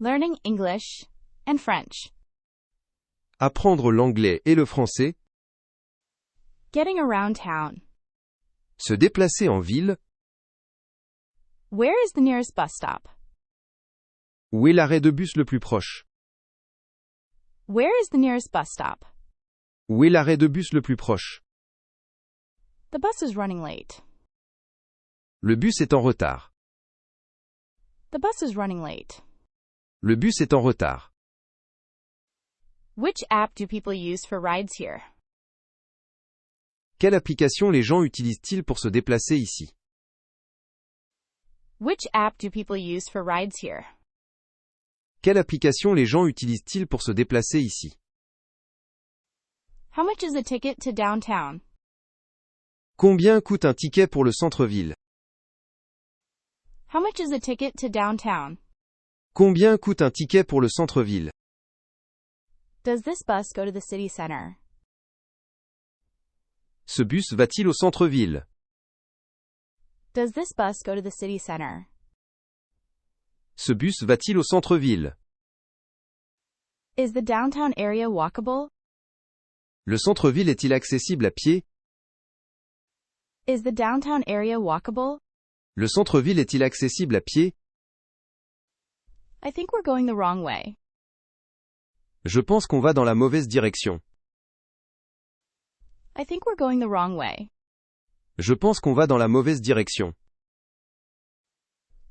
Learning English and French. Apprendre l'anglais et le français. Getting around town. Se déplacer en ville. Where is the nearest bus stop? Où est l'arrêt de bus le plus proche? Where is the nearest bus stop? Où est l'arrêt de bus le plus proche? The bus is running late. Le bus est en retard. The bus is running late. Le bus est en retard. Which app do people use for rides here? Quelle application les gens utilisent-ils pour se déplacer ici? Which app do people use for rides here? Quelle application les gens utilisent-ils pour se déplacer ici? How much is the ticket to downtown? Combien coûte un ticket pour le centre-ville? How much is the ticket to downtown? Combien coûte un ticket pour le centre-ville? Does this bus go to the city center? Ce bus va-t-il au centre-ville? Does this bus go to the city center? Ce bus va-t-il au centre-ville? Is the downtown area walkable? Le centre-ville est-il accessible à pied? Is the downtown area walkable? Le centre-ville est-il accessible à pied? I think we're going the wrong way. Je pense qu'on va dans la mauvaise direction. I think we're going the wrong way. Je pense qu'on va dans la mauvaise direction.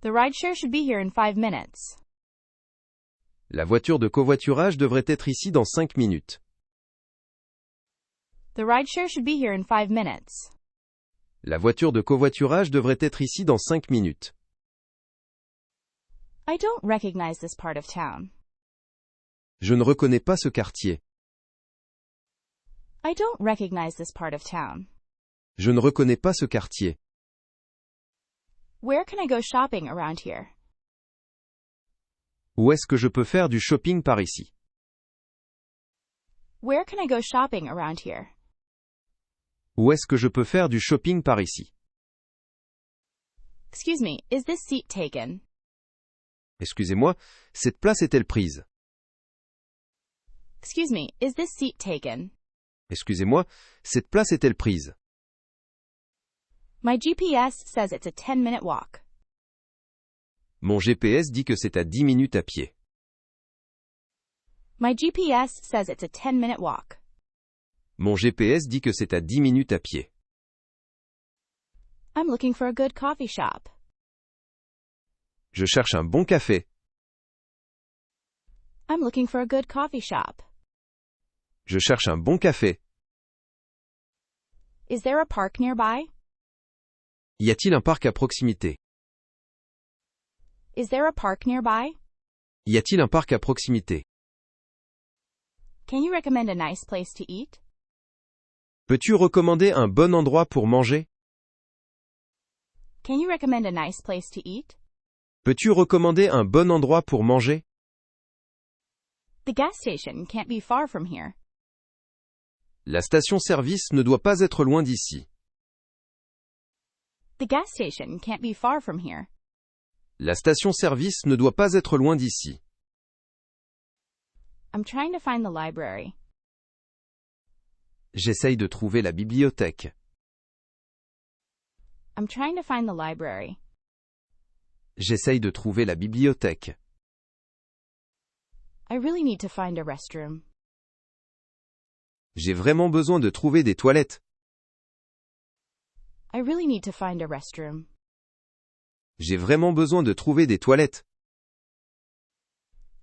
The rideshare should be here in 5 minutes. La voiture de covoiturage devrait être ici dans 5 minutes. The rideshare should be here in 5 minutes. La voiture de covoiturage devrait être ici dans 5 minutes. I don't recognize this part of town. Je ne reconnais pas ce quartier. I don't recognize this part of town. Je ne reconnais pas ce quartier. Where can I go shopping around here? Où est-ce que je peux faire du shopping par ici? Where can I go shopping around here? Où est-ce que je peux faire du shopping par ici? Excuse me, is this seat taken? Excusez-moi, cette place est-elle prise? Excuse me, is this seat taken? Excusez-moi, cette place est-elle prise? My GPS says it's a 10-minute walk. Mon GPS dit que c'est à 10 minutes à pied. My GPS says it's a 10-minute walk. Mon GPS dit que c'est à 10 minutes à pied. I'm looking for a good coffee shop. Je cherche un bon café. I'm looking for a good coffee shop. Je cherche un bon café. Is there a park nearby? Y a-t-il un parc à proximité? Is there a park nearby? Y a-t-il un parc à proximité? Can you recommend a nice place to eat? Peux-tu recommander un bon endroit pour manger? Can you recommend a nice place to eat? Peux-tu recommander un bon endroit pour manger? The gas station can't be far from here. La station-service ne doit pas être loin d'ici. The gas station can't be far from here. La station-service ne doit pas être loin d'ici. I'm trying to find the library. J'essaye de trouver la bibliothèque. I'm trying to find the library. J'essaye de trouver la bibliothèque. I really need to find a restroom. J'ai vraiment besoin de trouver des toilettes. I really need to find a restroom. J'ai vraiment besoin de trouver des toilettes.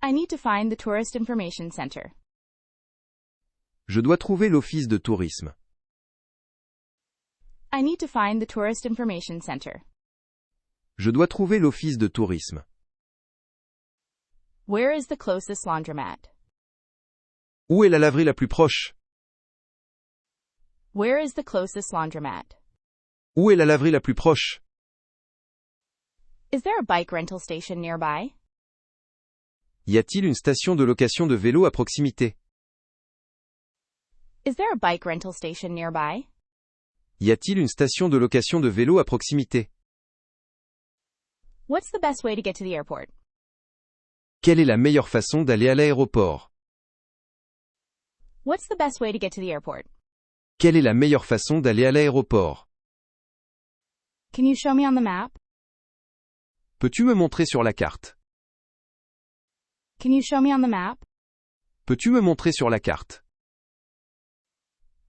I need to find the Tourist Information Center. Je dois trouver l'office de tourisme. I need to find the Tourist Information Center. Je dois trouver l'office de tourisme. Where is the closest laundromat? Où est la laverie la plus proche? Where is the closest laundromat? Où est la laverie la plus proche? Is there a bike rental station nearby? Y a-t-il une station de location de vélo à proximité? Is there a bike rental station nearby? Y a-t-il une station de location de vélo à proximité? What's the best way to get to the airport? Quelle est la meilleure façon d'aller à l'aéroport? What's the best way to get to the airport? Quelle est la meilleure façon d'aller à l'aéroport? Can you show me on the map? Peux-tu me montrer sur la carte? Can you show me on the map? Peux-tu me montrer sur la carte?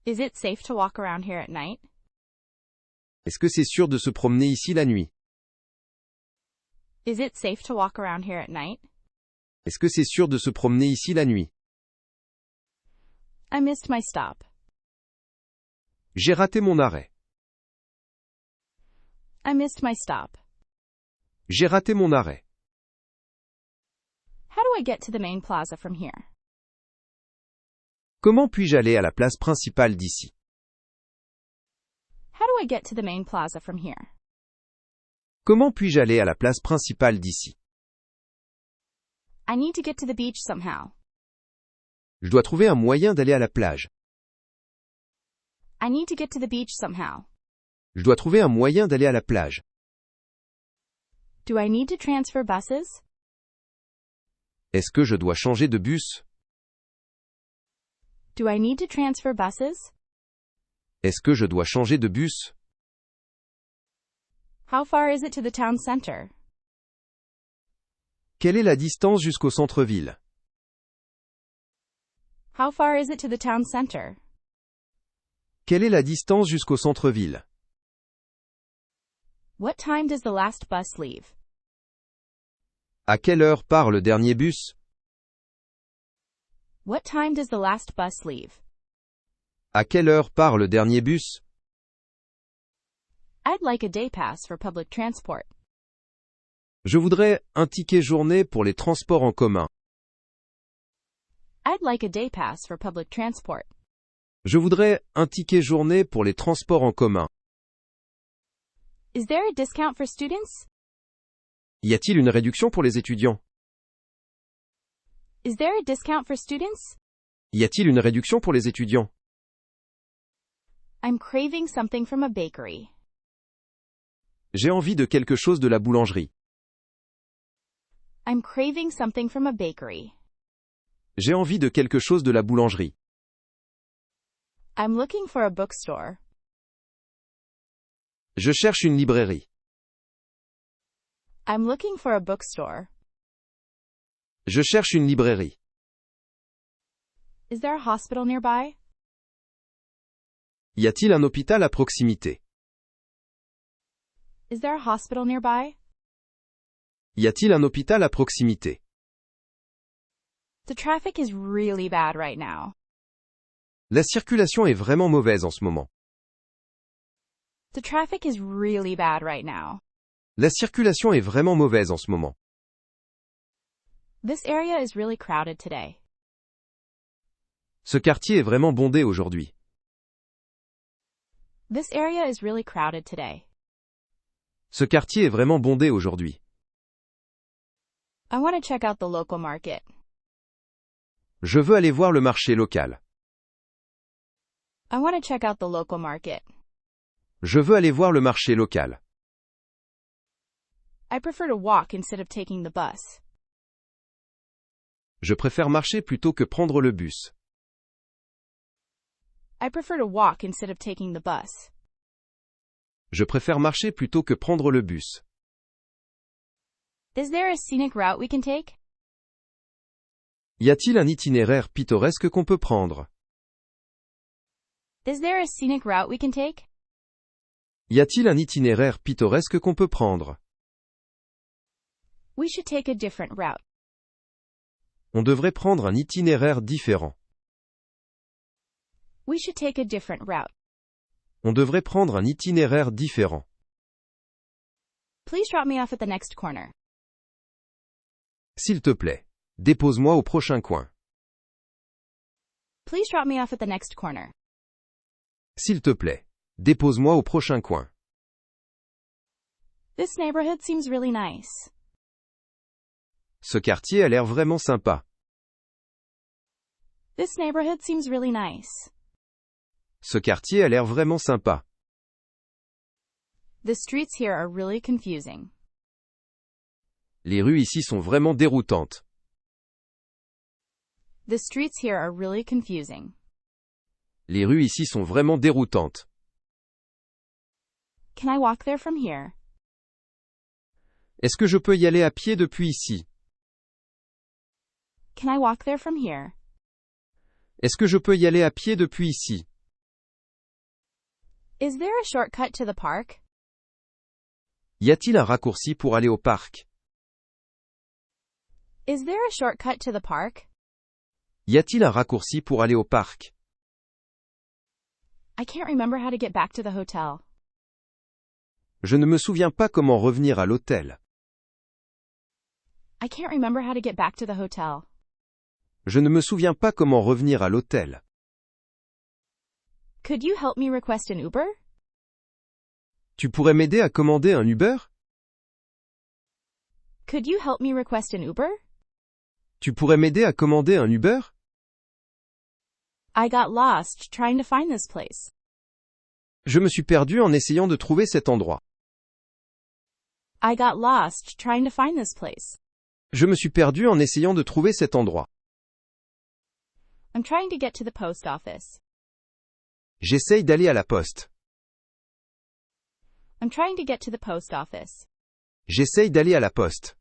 Is it safe to walk around here at night? Est-ce que c'est sûr de se promener ici la nuit? Is it safe to walk around here at night? Est-ce que c'est sûr de se promener ici la nuit? I missed my stop. J'ai raté mon arrêt. I missed my stop. J'ai raté mon arrêt. How do I get to the main plaza from here? Comment puis-je aller à la place principale d'ici? How do I get to the main plaza from here? Comment puis-je aller à la place principale d'ici? I need to get to the beach somehow. Je dois trouver un moyen d'aller à la plage. I need to get to the beach somehow. Je dois trouver un moyen d'aller à la plage. Do I need to transfer buses? Est-ce que je dois changer de bus? Do I need to transfer buses? Est-ce que je dois changer de bus? How far is it to the town center? Quelle est la distance jusqu'au centre-ville? How far is it to the town center? Quelle est la distance jusqu'au centre-ville? What time does the last bus leave? À quelle heure part le dernier bus? What time does the last bus leave? À quelle heure part le dernier bus? I'd like a day pass for public transport. Je voudrais un ticket journée pour les transports en commun. I'd like a day pass for public transport. Je voudrais un ticket journée pour les transports en commun. Is there a discount for students? Y a-t-il une réduction pour les étudiants? Is there a discount for students? Y a-t-il une réduction pour les étudiants? I'm craving something from a bakery. J'ai envie de quelque chose de la boulangerie. I'm craving something from a bakery. J'ai envie de quelque chose de la boulangerie. I'm looking for a bookstore. Je cherche une librairie. I'm looking for a bookstore. Je cherche une librairie. Is there a hospital nearby? Y a-t-il un hôpital à proximité? Is there a hospital nearby? Y a-t-il un hôpital à proximité? The traffic is really bad right now. La circulation est vraiment mauvaise en ce moment. The traffic is really bad right now. La circulation est vraiment mauvaise en ce moment. This area is really crowded today. Ce quartier est vraiment bondé aujourd'hui. This area is really crowded today. Ce quartier est vraiment bondé aujourd'hui. I want to check out the local market. Je veux aller voir le marché local. I want to check out the local market. Je veux aller voir le marché local. I prefer to walk instead of taking the bus. Je préfère marcher plutôt que prendre le bus. I prefer to walk instead of taking the bus. Je préfère marcher plutôt que prendre le bus. Is there a scenic route we can take? Y a-t-il un itinéraire pittoresque qu'on peut prendre? Is there a scenic route we can take? Y a-t-il un itinéraire pittoresque qu'on peut prendre? We should take a different route. On devrait prendre un itinéraire différent. We should take a different route. On devrait prendre un itinéraire différent. Please drop me off at the next corner. S'il te plaît, dépose-moi au prochain coin. Please drop me off at the next corner. S'il te plaît, dépose-moi au prochain coin. This neighborhood seems really nice. Ce quartier a l'air vraiment sympa. This neighborhood seems really nice. Ce quartier a l'air vraiment sympa. The streets here are really confusing. Les rues ici sont vraiment déroutantes. The streets here are really confusing. Les rues ici sont vraiment déroutantes. Can I walk there from here? Est-ce que je peux y aller à pied depuis ici? Can I walk there from here? Est-ce que je peux y aller à pied depuis ici? Is there a shortcut to the park? Y a-t-il un raccourci pour aller au parc? Is there a shortcut to the park? Y a-t-il un raccourci pour aller au parc? I can't remember how to get back to the hotel. Je ne me souviens pas comment revenir à l'hôtel. I can't remember how to get back to the hotel. Je ne me souviens pas comment revenir à l'hôtel. Could you help me request an Uber? Tu pourrais m'aider à commander un Uber? Could you help me request an Uber? Tu pourrais m'aider à commander un Uber? I got lost trying to find this place. Je me suis perdu en essayant de trouver cet endroit. I got lost trying to find this place. Je me suis perdu en essayant de trouver cet endroit. I'm trying to get to the post office. J'essaye d'aller à la poste. I'm trying to get to the post office. J'essaye d'aller à la poste.